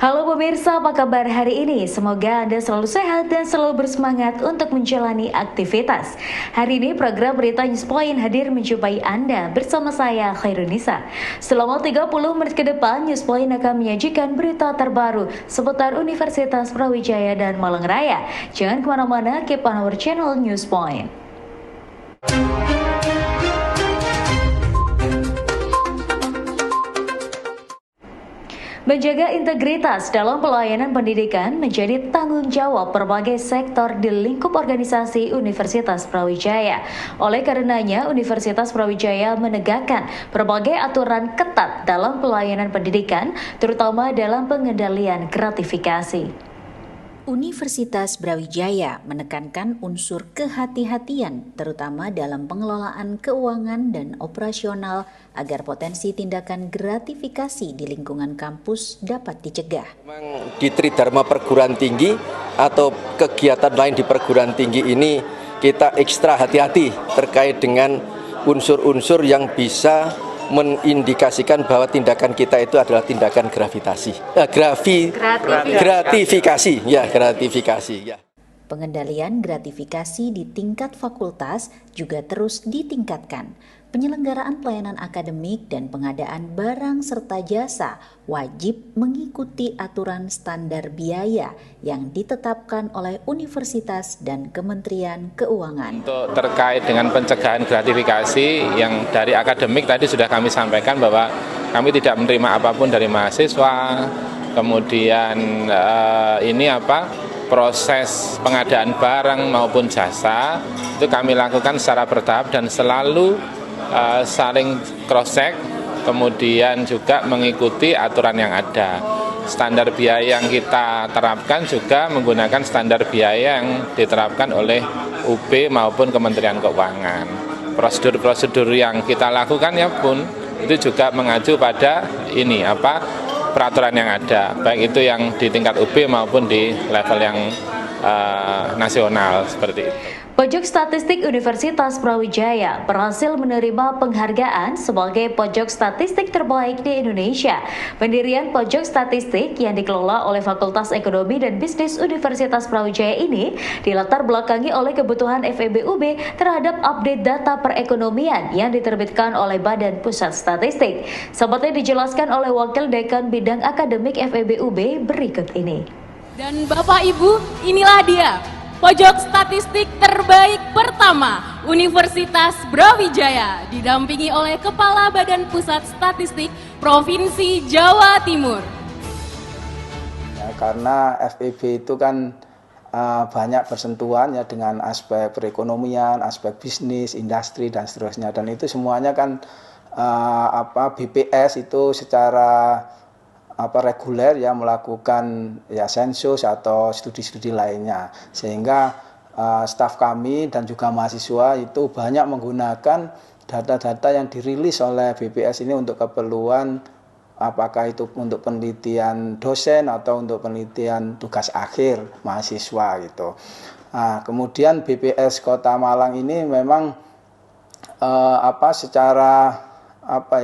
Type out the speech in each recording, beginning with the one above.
Halo pemirsa, apa kabar hari ini? Semoga Anda selalu sehat dan selalu bersemangat untuk menjalani aktivitas. Hari ini program Berita News Point hadir menjumpai Anda bersama saya Khairunisa. Selama 30 menit ke depan, News Point akan menyajikan berita terbaru seputar Universitas Brawijaya dan Malang Raya. Jangan kemana-mana, keep on our channel News Point. Menjaga integritas dalam pelayanan pendidikan menjadi tanggung jawab berbagai sektor di lingkup organisasi Universitas Brawijaya. Oleh karenanya, Universitas Brawijaya menegakkan berbagai aturan ketat dalam pelayanan pendidikan, terutama dalam pengendalian gratifikasi. Universitas Brawijaya menekankan unsur kehati-hatian terutama dalam pengelolaan keuangan dan operasional agar potensi tindakan gratifikasi di lingkungan kampus dapat dicegah. Memang di Tridharma Perguruan Tinggi atau kegiatan lain di perguruan tinggi ini kita ekstra hati-hati terkait dengan unsur-unsur yang bisa mengindikasikan bahwa tindakan kita itu adalah tindakan gratifikasi. Pengendalian gratifikasi di tingkat fakultas juga terus ditingkatkan. Penyelenggaraan pelayanan akademik dan pengadaan barang serta jasa wajib mengikuti aturan standar biaya yang ditetapkan oleh universitas dan Kementerian Keuangan. Untuk terkait dengan pencegahan gratifikasi yang dari akademik tadi sudah kami sampaikan bahwa kami tidak menerima apapun dari mahasiswa, kemudian proses pengadaan barang maupun jasa itu kami lakukan secara bertahap dan selalu saling cross-check, kemudian juga mengikuti aturan yang ada. Standar biaya yang kita terapkan juga menggunakan standar biaya yang diterapkan oleh UB maupun Kementerian Keuangan. Prosedur-prosedur yang kita lakukan ya pun itu juga mengacu pada peraturan yang ada, baik itu yang di tingkat UB maupun di level yang nasional seperti itu. Pojok Statistik Universitas Brawijaya berhasil menerima penghargaan sebagai pojok statistik terbaik di Indonesia. Pendirian pojok statistik yang dikelola oleh Fakultas Ekonomi dan Bisnis Universitas Brawijaya ini dilatar belakangi oleh kebutuhan FEBUB terhadap update data perekonomian yang diterbitkan oleh Badan Pusat Statistik. Seperti dijelaskan oleh Wakil Dekan Bidang Akademik FEBUB berikut ini. Dan Bapak Ibu, inilah dia pojok statistik terbaik pertama Universitas Brawijaya didampingi oleh Kepala Badan Pusat Statistik Provinsi Jawa Timur. Ya, karena FEB itu kan banyak bersentuhan ya dengan aspek perekonomian, aspek bisnis, industri dan seterusnya, dan itu semuanya kan BPS itu secara reguler ya melakukan ya sensus atau studi-studi lainnya, sehingga staf kami dan juga mahasiswa itu banyak menggunakan data-data yang dirilis oleh BPS ini untuk keperluan apakah itu untuk penelitian dosen atau untuk penelitian tugas akhir mahasiswa gitu. Nah, kemudian BPS Kota Malang ini memang secara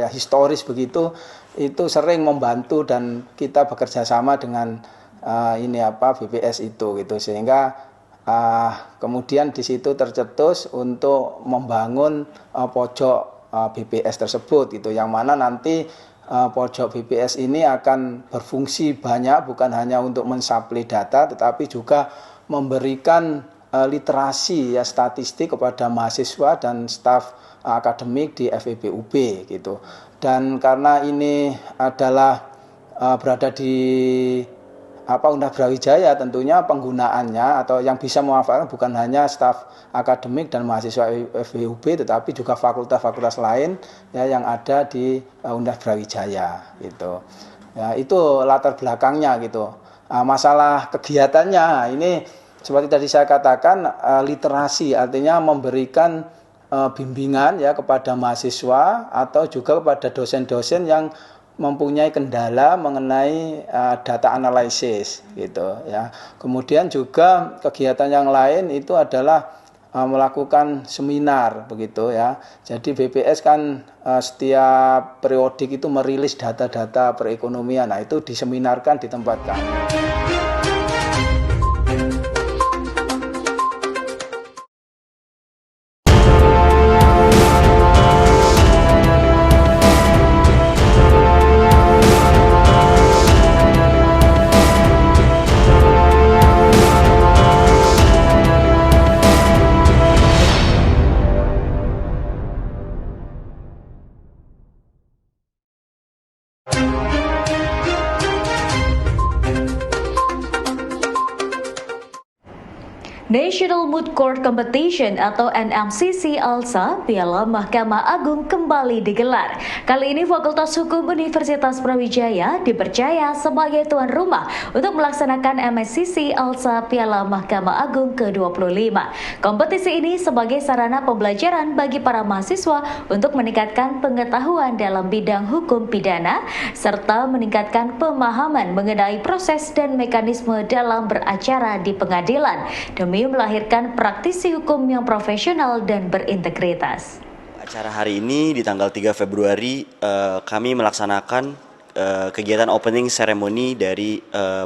historis begitu itu sering membantu dan kita bekerja sama dengan BPS itu gitu, sehingga kemudian di situ tercetus untuk membangun pojok BPS tersebut gitu, yang mana nanti pojok BPS ini akan berfungsi banyak, bukan hanya untuk mensuplai data tetapi juga memberikan literasi ya statistik kepada mahasiswa dan staf akademik di FEBUB gitu. Dan karena ini adalah berada di Universitas Brawijaya, tentunya penggunaannya atau yang bisa memanfaatkan bukan hanya staf akademik dan mahasiswa FEBUB tetapi juga fakultas-fakultas lain ya yang ada di Universitas Brawijaya gitu. Ya, itu latar belakangnya gitu. Masalah kegiatannya ini seperti tadi saya katakan, literasi artinya memberikan bimbingan ya kepada mahasiswa atau juga kepada dosen-dosen yang mempunyai kendala mengenai data analisis gitu ya. Kemudian juga kegiatan yang lain itu adalah melakukan seminar begitu ya. Jadi BPS kan setiap periodik itu merilis data-data perekonomian. Nah, itu diseminarkan di tempat kami. National Moot Court Competition atau NMCC ALSA Piala Mahkamah Agung kembali digelar. Kali ini Fakultas Hukum Universitas Brawijaya dipercaya sebagai tuan rumah untuk melaksanakan MSCC ALSA Piala Mahkamah Agung ke-25. Kompetisi ini sebagai sarana pembelajaran bagi para mahasiswa untuk meningkatkan pengetahuan dalam bidang hukum pidana serta meningkatkan pemahaman mengenai proses dan mekanisme dalam beracara di pengadilan demi melahirkan praktisi hukum yang profesional dan berintegritas. Acara hari ini di tanggal 3 Februari kami melaksanakan kegiatan opening ceremony dari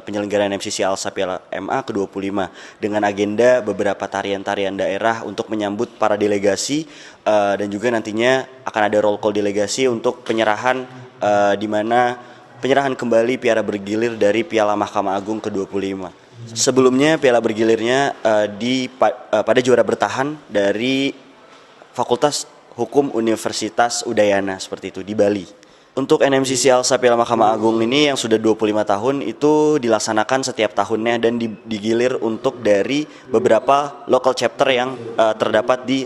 penyelenggaraan MCC ALSA Piala MA ke-25 dengan agenda beberapa tarian-tarian daerah untuk menyambut para delegasi dan juga nantinya akan ada roll call delegasi untuk penyerahan di mana penyerahan kembali piala bergilir dari Piala Mahkamah Agung ke-25. Sebelumnya piala bergilirnya pada juara bertahan dari Fakultas Hukum Universitas Udayana seperti itu di Bali. Untuk NMCC ALSA Piala Mahkamah Agung ini yang sudah 25 tahun itu dilaksanakan setiap tahunnya dan digilir untuk dari beberapa local chapter yang terdapat di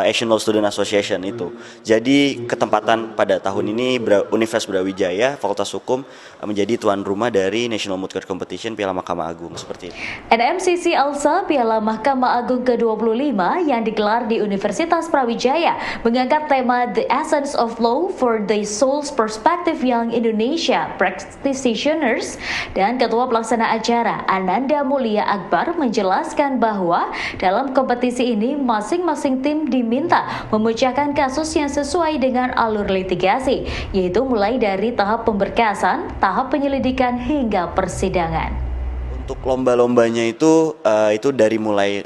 Asian Law Student Association itu. Jadi ketempatan pada tahun ini Universitas Brawijaya Fakultas Hukum menjadi tuan rumah dari National Moot Court Competition Piala Mahkamah Agung seperti itu. NMCC ALSA Piala Mahkamah Agung ke-25 yang digelar di Universitas Brawijaya mengangkat tema The Essence of Law for the Soul's Perspective Young Indonesia Practitioners, dan Ketua Pelaksana Acara Ananda Mulia Akbar menjelaskan bahwa dalam kompetisi ini masing-masing tim diminta memecahkan kasus yang sesuai dengan alur litigasi, yaitu mulai dari tahap pemberkasan, tahap penyelidikan hingga persidangan. Untuk lomba-lombanya itu dari mulai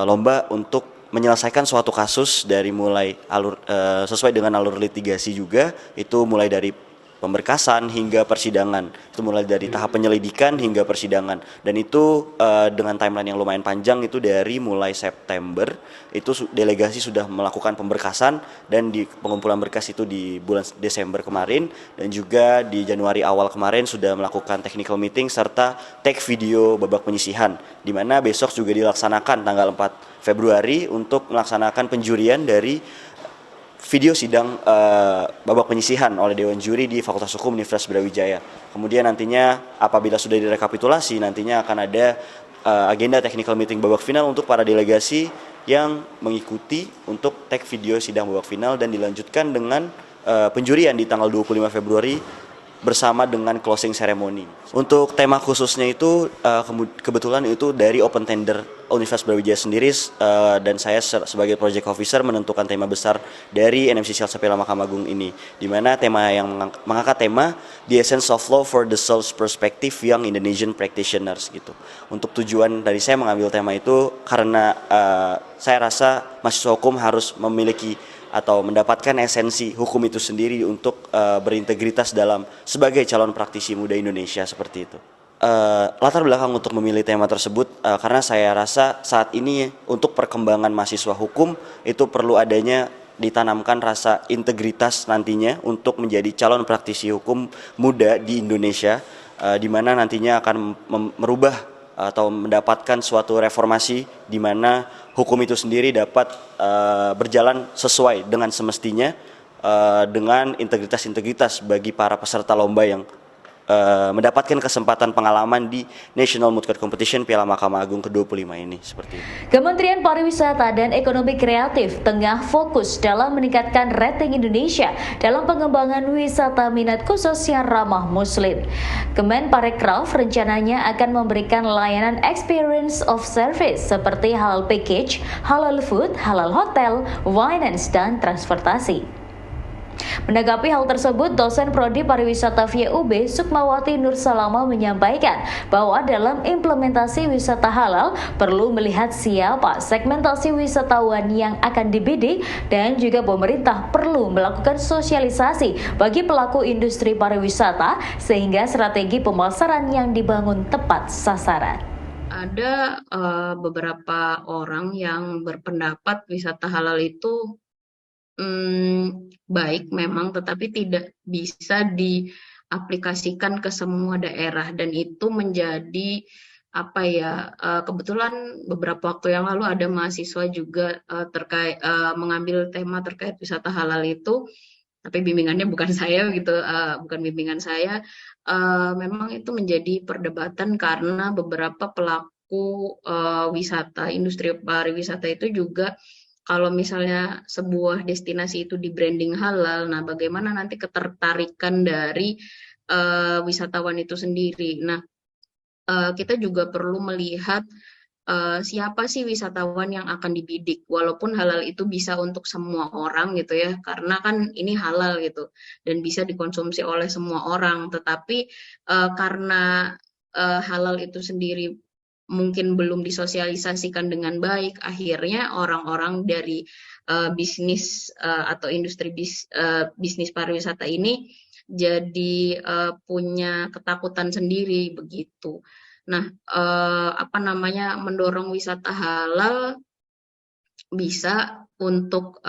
lomba untuk menyelesaikan suatu kasus dari mulai alur sesuai dengan alur litigasi juga, itu mulai dari pemberkasan hingga persidangan, itu mulai dari tahap penyelidikan hingga persidangan, dan itu dengan timeline yang lumayan panjang, itu dari mulai September itu delegasi sudah melakukan pemberkasan dan di pengumpulan berkas itu di bulan Desember kemarin, dan juga di Januari awal kemarin sudah melakukan technical meeting serta take video babak penyisihan, di mana besok juga dilaksanakan tanggal 4 Februari untuk melaksanakan penjurian dari video sidang babak penyisihan oleh Dewan Juri di Fakultas Hukum Universitas Brawijaya. Kemudian nantinya apabila sudah direkapitulasi, nantinya akan ada agenda technical meeting babak final untuk para delegasi yang mengikuti untuk take video sidang babak final, dan dilanjutkan dengan penjurian di tanggal 25 Februari bersama dengan closing ceremony. Untuk tema khususnya itu kebetulan itu dari open tender Universitas Brawijaya sendiri, dan saya sebagai project officer menentukan tema besar dari NMCC ALSA Piala Mahkamah Agung ini, di mana tema yang mengangkat tema The Essence of Law for the Soul's Perspective Young Indonesian Practitioners gitu. Untuk tujuan dari saya mengambil tema itu karena saya rasa mahasiswa hukum harus memiliki atau mendapatkan esensi hukum itu sendiri untuk berintegritas dalam sebagai calon praktisi muda Indonesia seperti itu. Latar belakang untuk memilih tema tersebut karena saya rasa saat ini untuk perkembangan mahasiswa hukum itu perlu adanya ditanamkan rasa integritas nantinya untuk menjadi calon praktisi hukum muda di Indonesia, di mana nantinya akan merubah atau mendapatkan suatu reformasi di mana hukum itu sendiri dapat berjalan sesuai dengan semestinya dengan integritas-integritas bagi para peserta lomba yang mendapatkan kesempatan pengalaman di National Moot Court Competition Piala Mahkamah Agung ke-25 ini seperti itu. Kementerian Pariwisata dan Ekonomi Kreatif tengah fokus dalam meningkatkan rating Indonesia dalam pengembangan wisata minat khusus yang ramah Muslim. Kemenparekraf rencananya akan memberikan layanan experience of service seperti halal package, halal food, halal hotel, finance, dan transportasi. Menanggapi hal tersebut, dosen Prodi Pariwisata FIUB Sukmawati Nur Salamah menyampaikan bahwa dalam implementasi wisata halal perlu melihat siapa segmentasi wisatawan yang akan dibidik dan juga pemerintah perlu melakukan sosialisasi bagi pelaku industri pariwisata sehingga strategi pemasaran yang dibangun tepat sasaran. Ada beberapa orang yang berpendapat wisata halal itu baik memang, tetapi tidak bisa diaplikasikan ke semua daerah, dan itu menjadi kebetulan beberapa waktu yang lalu ada mahasiswa juga terkait mengambil tema terkait wisata halal itu, tapi bimbingannya bukan saya gitu, bukan bimbingan saya. Memang itu menjadi perdebatan karena beberapa pelaku wisata, industri pariwisata itu juga kalau misalnya sebuah destinasi itu di branding halal, nah bagaimana nanti ketertarikan dari wisatawan itu sendiri. Nah, kita juga perlu melihat siapa sih wisatawan yang akan dibidik, walaupun halal itu bisa untuk semua orang gitu ya, karena kan ini halal gitu dan bisa dikonsumsi oleh semua orang. Tetapi karena halal itu sendiri mungkin belum disosialisasikan dengan baik, akhirnya orang-orang dari bisnis atau industri bisnis pariwisata ini jadi punya ketakutan sendiri begitu. Nah, mendorong wisata halal bisa untuk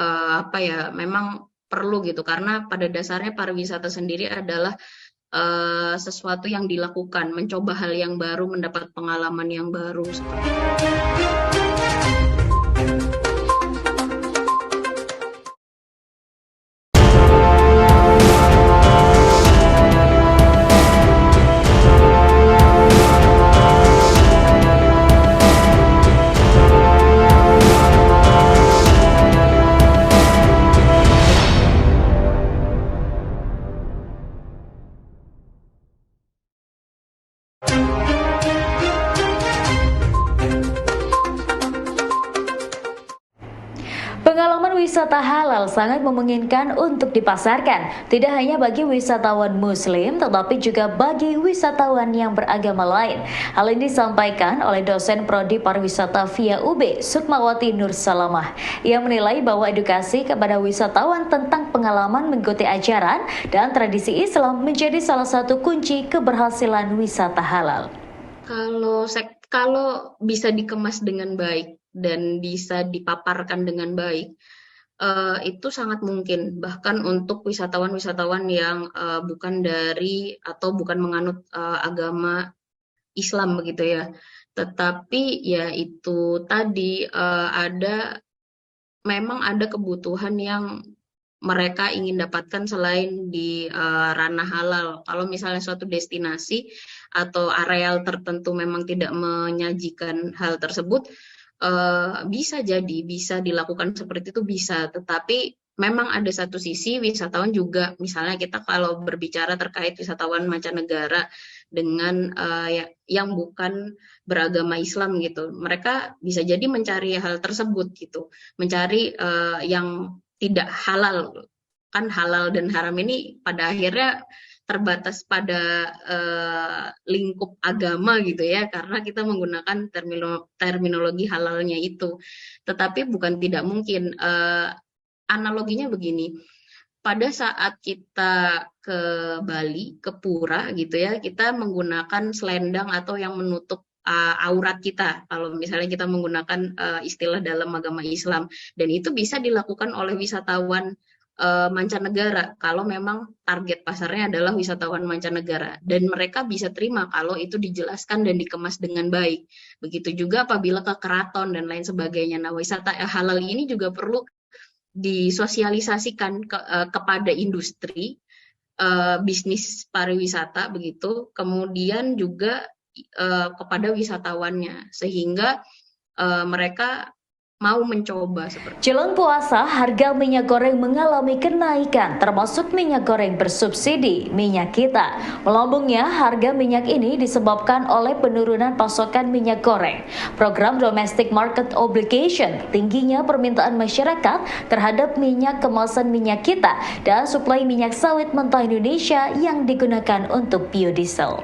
memang perlu gitu, karena pada dasarnya pariwisata sendiri adalah sesuatu yang dilakukan, mencoba hal yang baru, mendapat pengalaman yang baru. Pengalaman wisata halal sangat memungkinkan untuk dipasarkan, tidak hanya bagi wisatawan Muslim, tetapi juga bagi wisatawan yang beragama lain. Hal ini disampaikan oleh dosen Prodi Pariwisata FIUB Sukmawati Nur Salamah. Ia menilai bahwa edukasi kepada wisatawan tentang pengalaman mengikuti ajaran dan tradisi Islam menjadi salah satu kunci keberhasilan wisata halal. Kalau bisa dikemas dengan baik dan bisa dipaparkan dengan baik, itu sangat mungkin bahkan untuk wisatawan-wisatawan yang bukan dari atau bukan menganut agama Islam begitu ya. Tetapi ya itu tadi memang ada kebutuhan yang mereka ingin dapatkan selain di ranah halal. Kalau misalnya suatu destinasi atau areal tertentu memang tidak menyajikan hal tersebut, bisa dilakukan seperti itu bisa. Tetapi memang ada satu sisi wisatawan juga, misalnya kita kalau berbicara terkait wisatawan mancanegara dengan yang bukan beragama Islam gitu, mereka bisa jadi mencari hal tersebut gitu, mencari yang tidak halal. Kan halal dan haram ini pada akhirnya terbatas pada lingkup agama gitu ya, karena kita menggunakan terminologi halalnya itu. Tetapi bukan tidak mungkin, analoginya begini, pada saat kita ke Bali, ke Pura gitu ya, kita menggunakan selendang atau yang menutup aurat kita, kalau misalnya kita menggunakan istilah dalam agama Islam, dan itu bisa dilakukan oleh wisatawan mancanegara kalau memang target pasarnya adalah wisatawan mancanegara, dan mereka bisa terima kalau itu dijelaskan dan dikemas dengan baik. Begitu juga apabila ke keraton dan lain sebagainya. Nah, wisata halal ini juga perlu disosialisasikan kepada industri bisnis pariwisata begitu, kemudian juga kepada wisatawannya, sehingga mereka mau mencoba seperti itu. Jelang puasa, harga minyak goreng mengalami kenaikan, termasuk minyak goreng bersubsidi, minyak kita. Melambungnya harga minyak ini disebabkan oleh penurunan pasokan minyak goreng, program Domestic Market Obligation, tingginya permintaan masyarakat terhadap minyak kemasan minyak kita, dan suplai minyak sawit mentah Indonesia yang digunakan untuk biodiesel.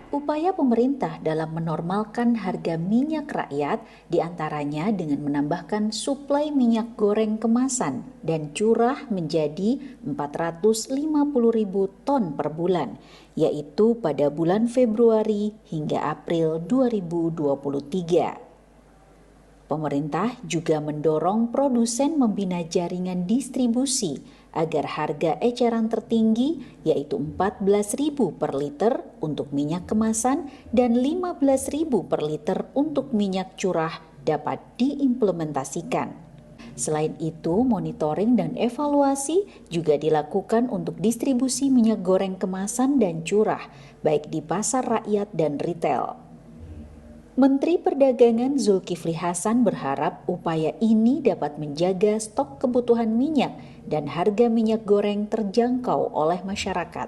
Upaya pemerintah dalam menormalkan harga minyak rakyat diantaranya dengan menambahkan suplai minyak goreng kemasan dan curah menjadi 450.000 ton per bulan, yaitu pada bulan Februari hingga April 2023. Pemerintah juga mendorong produsen membina jaringan distribusi agar harga eceran tertinggi yaitu 14.000 per liter untuk minyak kemasan dan 15.000 per liter untuk minyak curah dapat diimplementasikan. Selain itu, monitoring dan evaluasi juga dilakukan untuk distribusi minyak goreng kemasan dan curah, baik di pasar rakyat dan retail. Menteri Perdagangan Zulkifli Hasan berharap upaya ini dapat menjaga stok kebutuhan minyak dan harga minyak goreng terjangkau oleh masyarakat.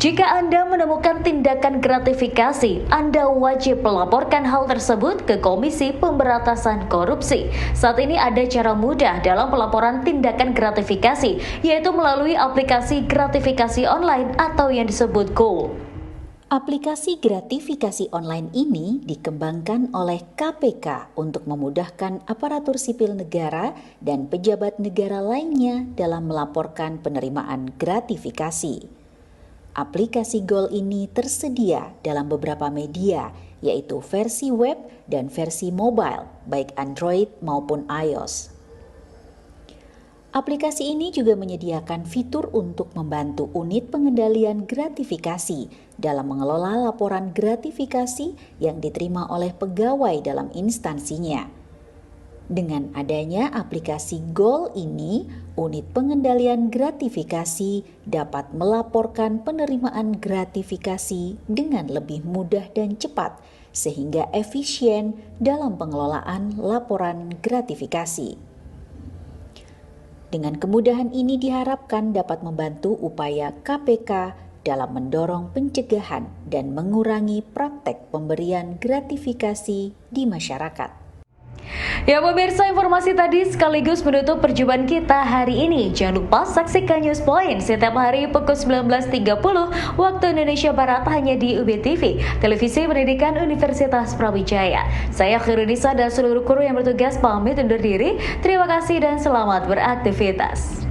Jika Anda menemukan tindakan gratifikasi, Anda wajib melaporkan hal tersebut ke Komisi Pemberantasan Korupsi. Saat ini ada cara mudah dalam pelaporan tindakan gratifikasi, yaitu melalui aplikasi gratifikasi online atau yang disebut GO. Aplikasi gratifikasi online ini dikembangkan oleh KPK untuk memudahkan aparatur sipil negara dan pejabat negara lainnya dalam melaporkan penerimaan gratifikasi. Aplikasi GOL ini tersedia dalam beberapa media, yaitu versi web dan versi mobile, baik Android maupun iOS. Aplikasi ini juga menyediakan fitur untuk membantu unit pengendalian gratifikasi dalam mengelola laporan gratifikasi yang diterima oleh pegawai dalam instansinya. Dengan adanya aplikasi GOL ini, unit pengendalian gratifikasi dapat melaporkan penerimaan gratifikasi dengan lebih mudah dan cepat, sehingga efisien dalam pengelolaan laporan gratifikasi. Dengan kemudahan ini diharapkan dapat membantu upaya KPK dalam mendorong pencegahan dan mengurangi praktek pemberian gratifikasi di masyarakat. Ya pemirsa, informasi tadi sekaligus menutup perjumpaan kita hari ini. Jangan lupa saksikan News Point setiap hari pukul 19.30 waktu Indonesia Barat hanya di UBTV, Televisi Pendidikan Universitas Brawijaya. Saya Khairunnisa dan seluruh kru yang bertugas pamit undur diri. Terima kasih dan selamat beraktivitas.